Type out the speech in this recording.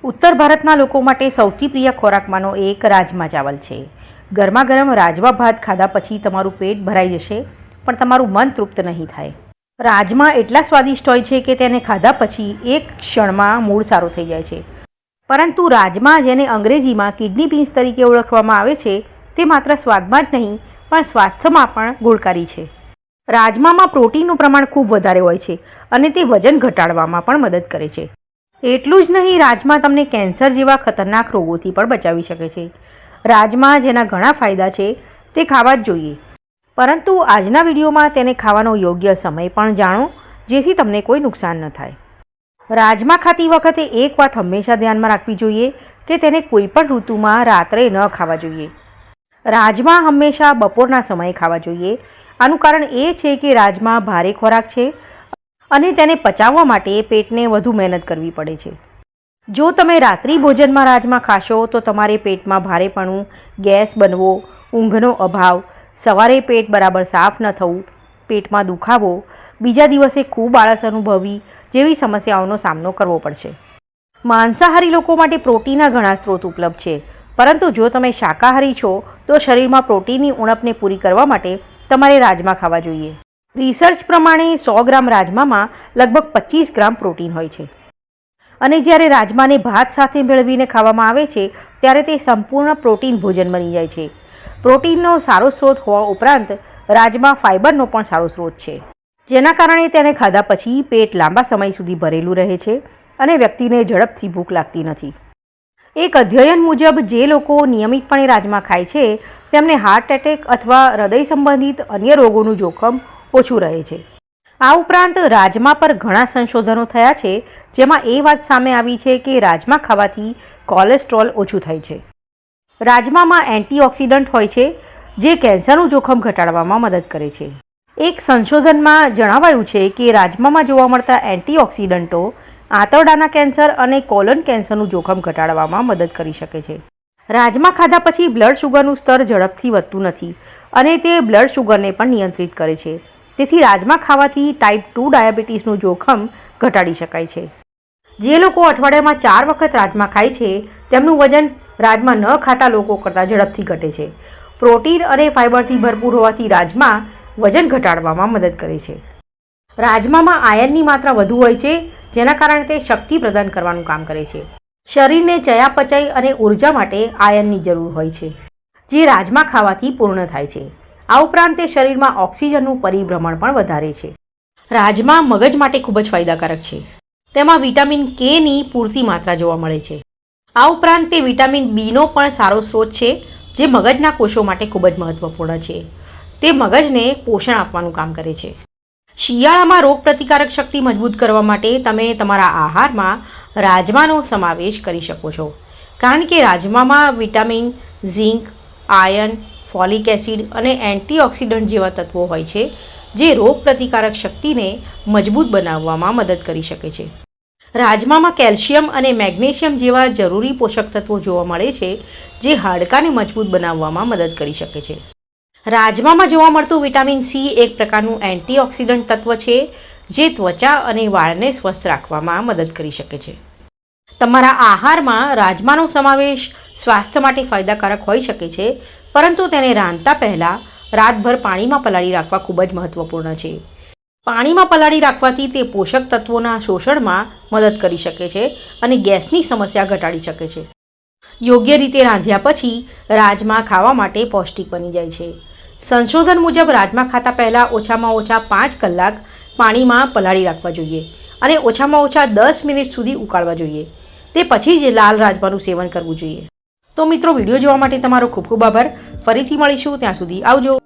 ઉત્તર ભારતના લોકો માટે સૌથી પ્રિય ખોરાકમાંનો એક રાજમા ચાવલ છે. ગરમા ગરમ રાજમા ભાત ખાધા પછી તમારું પેટ ભરાઈ જશે, પણ તમારું મન તૃપ્ત નહીં થાય. રાજમા એટલા સ્વાદિષ્ટ હોય છે કે તેને ખાધા પછી એક ક્ષણમાં મૂડ સારું થઈ જાય છે. પરંતુ રાજમા, જેને અંગ્રેજીમાં કિડની બીન્સ તરીકે ઓળખવામાં આવે છે, તે માત્ર સ્વાદમાં જ નહીં પણ સ્વાસ્થ્યમાં પણ ગુણકારી છે. રાજમામાં પ્રોટીનનું પ્રમાણ ખૂબ વધારે હોય છે અને તે વજન ઘટાડવામાં પણ મદદ કરે છે. એટલું જ નહીં, રાજમા તમને કેન્સર જેવા ખતરનાક રોગોથી પણ બચાવી શકે છે. રાજમા, જેના ઘણા ફાયદા છે, તે ખાવા જ જોઈએ. પરંતુ આજના વિડીયોમાં તેને ખાવાનો યોગ્ય સમય પણ જાણો, જેથી તમને કોઈ નુકસાન ન થાય. રાજમા ખાતી વખતે એક વાત હંમેશા ધ્યાનમાં રાખવી જોઈએ કે તેને કોઈ પણ ઋતુમાં રાત્રે ન ખાવા જોઈએ. રાજમા હંમેશા બપોરના સમયે ખાવા જોઈએ. આનું કારણ એ છે કે રાજમા ભારે ખોરાક છે અને તેને પચાવવા માટે પેટને વધુ મહેનત કરવી પડે છે. જો તમે રાત્રિ ભોજનમાં રાજમા ખાશો તો તમારે પેટમાં ભારેપણું, ગેસ બનવો, ઊંઘનો અભાવ, સવારે પેટ બરાબર સાફ ન થવું, પેટમાં દુખાવો, બીજા દિવસે ખૂબ આળસ અનુભવવી જેવી સમસ્યાઓનો સામનો કરવો પડશે. માંસાહારી લોકો માટે પ્રોટીનના ઘણા સ્ત્રોત ઉપલબ્ધ છે, પરંતુ જો તમે શાકાહારી છો તો શરીરમાં પ્રોટીનની ઉણપને પૂરી કરવા માટે તમારે રાજમા ખાવા જોઈએ. રિસર્ચ પ્રમાણે 100 ગ્રામ રાજમામાં લગભગ 25 ગ્રામ પ્રોટીન હોય છે અને જ્યારે રાજમાને ભાત સાથે મેળવીને ખાવામાં આવે છે ત્યારે તે સંપૂર્ણ પ્રોટીન ભોજન બની જાય છે. પ્રોટીનનો સારો સ્ત્રોત હોવા ઉપરાંત રાજમા ફાઇબરનો પણ સારો સ્ત્રોત છે, જેના કારણે તેને ખાધા પછી પેટ લાંબા સમય સુધી ભરેલું રહે છે અને વ્યક્તિને ઝડપથી ભૂખ લાગતી નથી. એક અધ્યયન મુજબ જે લોકો નિયમિતપણે રાજમા ખાય છે તેમને હાર્ટ એટેક અથવા હૃદય સંબંધિત અન્ય રોગોનું જોખમ ઓછું રહે છે. આ ઉપરાંત રાજમા પર ઘણા સંશોધનો થયા છે, જેમાં એ વાત સામે આવી છે કે રાજમા ખાવાથી કોલેસ્ટ્રોલ ઓછું થાય છે. રાજમામાં એન્ટીઓક્સિડન્ટ હોય છે, જે કેન્સરનું જોખમ ઘટાડવામાં મદદ કરે છે. એક સંશોધનમાં જણાવાયું છે કે રાજમામાં જોવા મળતા એન્ટીઓક્સિડન્ટો આંતરડાના કેન્સર અને કોલન કેન્સરનું જોખમ ઘટાડવામાં મદદ કરી શકે છે. રાજમા ખાધા પછી બ્લડ શુગરનું સ્તર ઝડપથી વધતું નથી અને તે બ્લડ શુગરને પણ નિયંત્રિત કરે છે. તેથી રાજમા ખાવાથી ટાઈપ 2 ડાયાબિટીસનું જોખમ ઘટાડી શકાય છે. જે લોકો અઠવાડિયામાં 4 વખત રાજમા ખાય છે તેમનું વજન રાજમા ન ખાતા લોકો કરતાં ઝડપથી ઘટે છે. પ્રોટીન અને ફાઇબરથી ભરપૂર હોવાથી રાજમા વજન ઘટાડવામાં મદદ કરે છે. રાજમામાં આયર્નની માત્રા વધુ હોય છે, જેના કારણે તે શક્તિ પ્રદાન કરવાનું કામ કરે છે. શરીરને ચયાપચય અને ઉર્જા માટે આયર્નની જરૂર હોય છે, જે રાજમા ખાવાથી પૂર્ણ થાય છે. આ ઉપરાંત તે શરીરમાં ઓક્સિજનનું પરિભ્રમણ પણ વધારે છે. રાજમા મગજ માટે ખૂબ જ ફાયદાકારક છે. તેમાં વિટામિન કેની પૂરતી માત્રા જોવા મળે છે. આ ઉપરાંત તે વિટામિન બીનો પણ સારો સ્ત્રોત છે, જે મગજના કોષો માટે ખૂબ જ મહત્વપૂર્ણ છે. તે મગજને પોષણ આપવાનું કામ કરે છે. શિયાળામાં રોગપ્રતિકારક શક્તિ મજબૂત કરવા માટે તમે તમારા આહારમાં રાજમાનો સમાવેશ કરી શકો છો, કારણ કે રાજમામાં વિટામિન, ઝીંક, આયર્ન, ફોલિક એસિડ અને એન્ટીઓક્સિડન્ટ જેવા તત્વો હોય છે, જે રોગપ્રતિકારક શક્તિને મજબૂત બનાવવામાં મદદ કરી શકે છે. રાજમામાં કેલ્શિયમ અને મેગ્નેશિયમ જેવા જરૂરી પોષક તત્વો જોવા મળે છે, જે હાડકાને મજબૂત બનાવવામાં મદદ કરી શકે છે. રાજમામાં જોવા મળતું વિટામિન સી એક પ્રકારનું એન્ટીઓક્સિડન્ટ તત્વ છે, જે ત્વચા અને વાળને સ્વસ્થ રાખવામાં મદદ કરી શકે છે. તમારા આહારમાં રાજમાનો સમાવેશ સ્વાસ્થ્ય માટે ફાયદાકારક હોઈ શકે છે, પરંતુ તેને રાંધતા પહેલાં રાતભર પાણીમાં પલાળી રાખવા ખૂબ જ મહત્વપૂર્ણ છે. પાણીમાં પલાળી રાખવાથી તે પોષક તત્વોના શોષણમાં મદદ કરી શકે છે અને ગેસની સમસ્યા ઘટાડી શકે છે. યોગ્ય રીતે રાંધ્યા પછી રાજમા ખાવા માટે પૌષ્ટિક બની જાય છે. સંશોધન મુજબ રાજમા ખાતા પહેલાં ઓછામાં ઓછા 5 કલાક પાણીમાં પલાળી રાખવા જોઈએ અને ઓછામાં ઓછા 10 મિનિટ સુધી ઉકાળવા જોઈએ. તે પછી જ લાલ રાજમાનું સેવન કરવું જોઈએ. તો મિત્રો, વિડીયો જોવા માટે તમારો ખૂબ ખૂબ આભાર. ફરીથી મળીશું, ત્યાં સુધી આવજો.